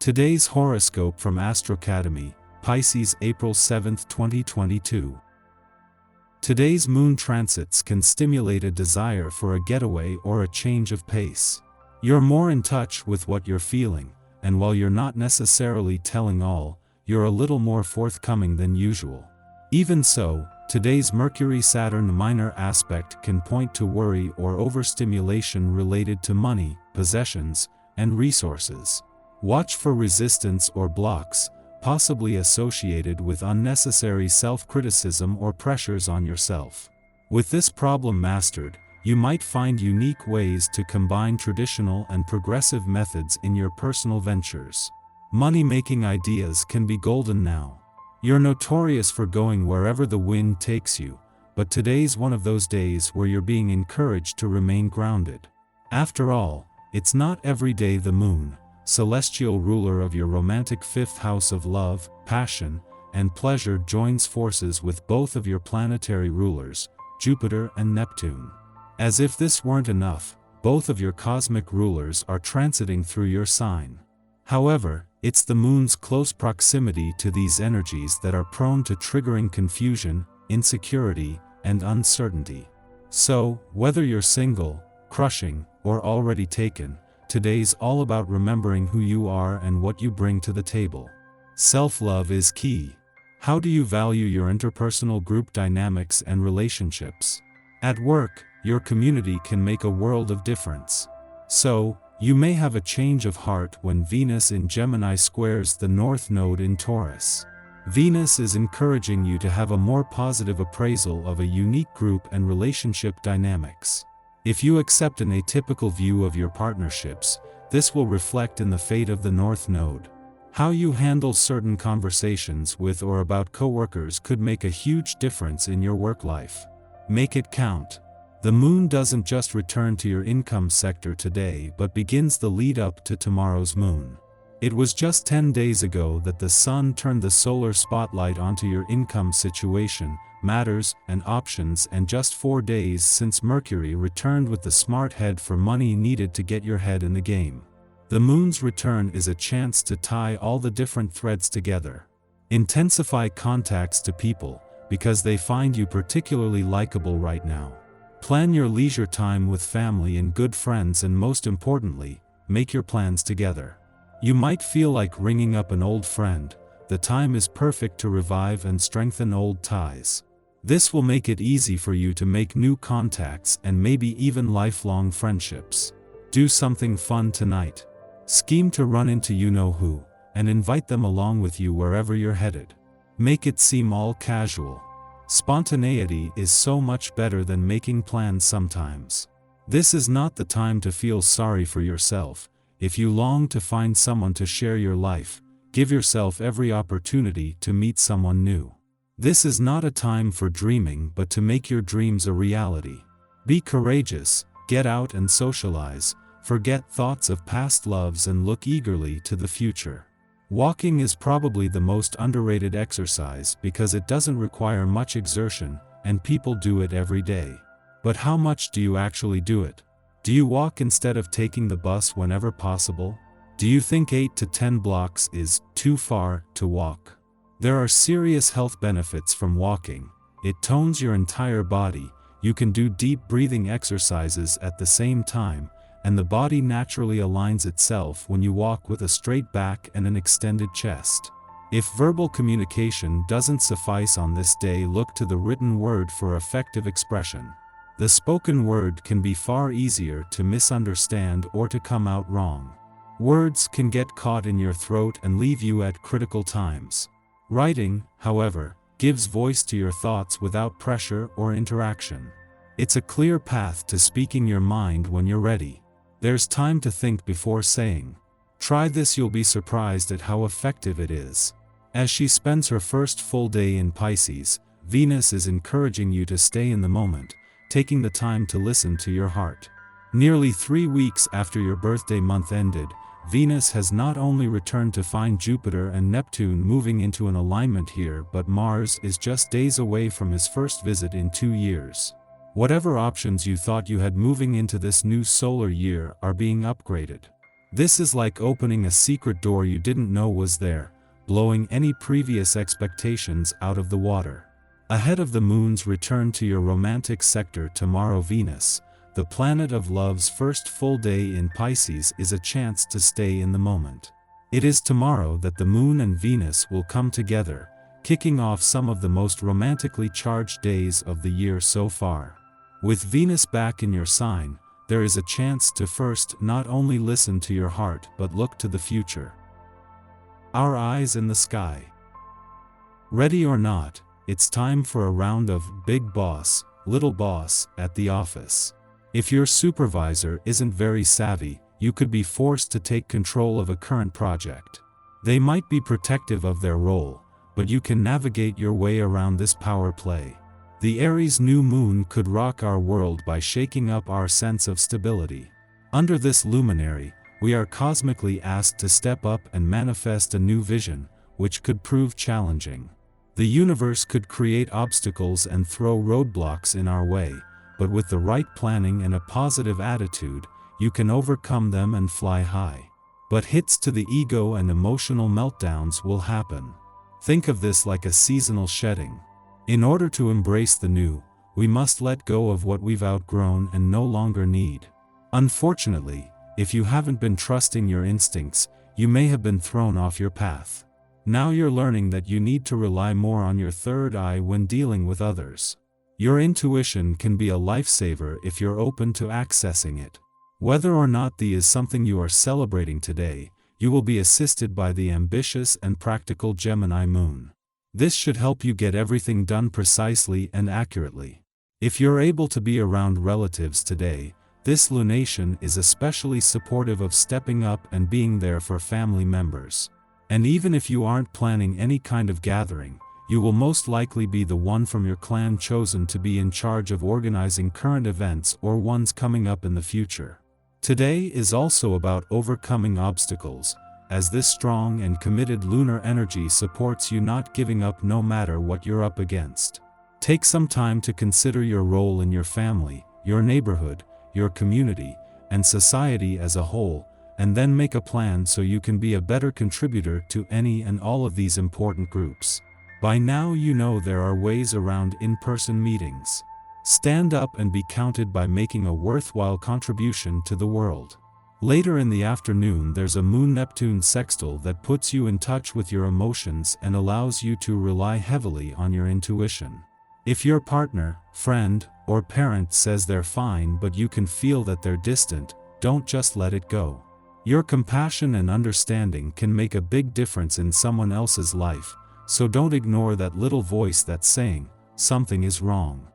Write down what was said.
Today's horoscope from Astrocademy, Pisces April 7, 2022. Today's moon transits can stimulate a desire for a getaway or a change of pace. You're more in touch with what you're feeling, and while you're not necessarily telling all, you're a little more forthcoming than usual. Even so, today's Mercury-Saturn minor aspect can point to worry or overstimulation related to money, possessions, and resources. Watch for resistance or blocks, possibly associated with unnecessary self-criticism or pressures on yourself. With this problem mastered, you might find unique ways to combine traditional and progressive methods in your personal ventures. Money-making ideas can be golden now. You're notorious for going wherever the wind takes you, but today's one of those days where you're being encouraged to remain grounded. After all, it's not every day the moon, celestial ruler of your romantic fifth house of love, passion, and pleasure, joins forces with both of your planetary rulers, Jupiter and Neptune. As if this weren't enough, both of your cosmic rulers are transiting through your sign. However, it's the moon's close proximity to these energies that are prone to triggering confusion, insecurity, and uncertainty. So, whether you're single, crushing, or already taken, today's all about remembering who you are and what you bring to the table. Self-love is key. How do you value your interpersonal group dynamics and relationships? At work, your community can make a world of difference. So, you may have a change of heart when Venus in Gemini squares the North Node in Taurus. Venus is encouraging you to have a more positive appraisal of a unique group and relationship dynamics. If you accept an atypical view of your partnerships, this will reflect in the fate of the North Node. How you handle certain conversations with or about coworkers could make a huge difference in your work life. Make it count. The moon doesn't just return to your income sector today but begins the lead up to tomorrow's moon. It was just 10 days ago that the sun turned the solar spotlight onto your income situation, matters, and options, and just 4 days since Mercury returned with the smart head for money needed to get your head in the game. The moon's return is a chance to tie all the different threads together. Intensify contacts to people, because they find you particularly likable right now. Plan your leisure time with family and good friends, and most importantly, make your plans together. You might feel like ringing up an old friend. The time is perfect to revive and strengthen old ties. This will make it easy for you to make new contacts and maybe even lifelong friendships. Do something fun tonight. Scheme to run into you-know-who, and invite them along with you wherever you're headed. Make it seem all casual. Spontaneity is so much better than making plans sometimes. This is not the time to feel sorry for yourself. If you long to find someone to share your life, give yourself every opportunity to meet someone new. This is not a time for dreaming but to make your dreams a reality. Be courageous, get out and socialize, forget thoughts of past loves and look eagerly to the future. Walking is probably the most underrated exercise because it doesn't require much exertion, and people do it every day. But how much do you actually do it? Do you walk instead of taking the bus whenever possible? Do you think 8 to 10 blocks is too far to walk? There are serious health benefits from walking. It tones your entire body, you can do deep breathing exercises at the same time, and the body naturally aligns itself when you walk with a straight back and an extended chest. If verbal communication doesn't suffice on this day, look to the written word for effective expression. The spoken word can be far easier to misunderstand or to come out wrong. Words can get caught in your throat and leave you at critical times. Writing, however, gives voice to your thoughts without pressure or interaction. It's a clear path to speaking your mind when you're ready. There's time to think before saying. Try this, you'll be surprised at how effective it is. As she spends her first full day in Pisces, Venus is encouraging you to stay in the moment, taking the time to listen to your heart. Nearly 3 weeks after your birthday month ended, Venus has not only returned to find Jupiter and Neptune moving into an alignment here, but Mars is just days away from his first visit in 2 years. Whatever options you thought you had moving into this new solar year are being upgraded. This is like opening a secret door you didn't know was there, blowing any previous expectations out of the water. Ahead of the moon's return to your romantic sector tomorrow, Venus, the planet of love's first full day in Pisces, is a chance to stay in the moment. It is tomorrow that the moon and Venus will come together, kicking off some of the most romantically charged days of the year so far. With Venus back in your sign, there is a chance to first not only listen to your heart but look to the future. Our eyes in the sky. Ready or not, it's time for a round of big boss, little boss at the office. If your supervisor isn't very savvy, you could be forced to take control of a current project. They might be protective of their role, but you can navigate your way around this power play. The Aries new moon could rock our world by shaking up our sense of stability. Under this luminary, we are cosmically asked to step up and manifest a new vision, which could prove challenging. The universe could create obstacles and throw roadblocks in our way, but with the right planning and a positive attitude, you can overcome them and fly high. But hits to the ego and emotional meltdowns will happen. Think of this like a seasonal shedding. In order to embrace the new, we must let go of what we've outgrown and no longer need. Unfortunately, if you haven't been trusting your instincts, you may have been thrown off your path. Now you're learning that you need to rely more on your third eye when dealing with others. Your intuition can be a lifesaver if you're open to accessing it. Whether or not the is something you are celebrating today, you will be assisted by the ambitious and practical Gemini moon. This should help you get everything done precisely and accurately. If you're able to be around relatives today, this lunation is especially supportive of stepping up and being there for family members. And even if you aren't planning any kind of gathering, you will most likely be the one from your clan chosen to be in charge of organizing current events or ones coming up in the future. Today is also about overcoming obstacles, as this strong and committed lunar energy supports you not giving up no matter what you're up against. Take some time to consider your role in your family, your neighborhood, your community, and society as a whole, and then make a plan so you can be a better contributor to any and all of these important groups. By now you know there are ways around in-person meetings. Stand up and be counted by making a worthwhile contribution to the world. Later in the afternoon there's a Moon-Neptune sextile that puts you in touch with your emotions and allows you to rely heavily on your intuition. If your partner, friend, or parent says they're fine but you can feel that they're distant, don't just let it go. Your compassion and understanding can make a big difference in someone else's life, so don't ignore that little voice that's saying, something is wrong.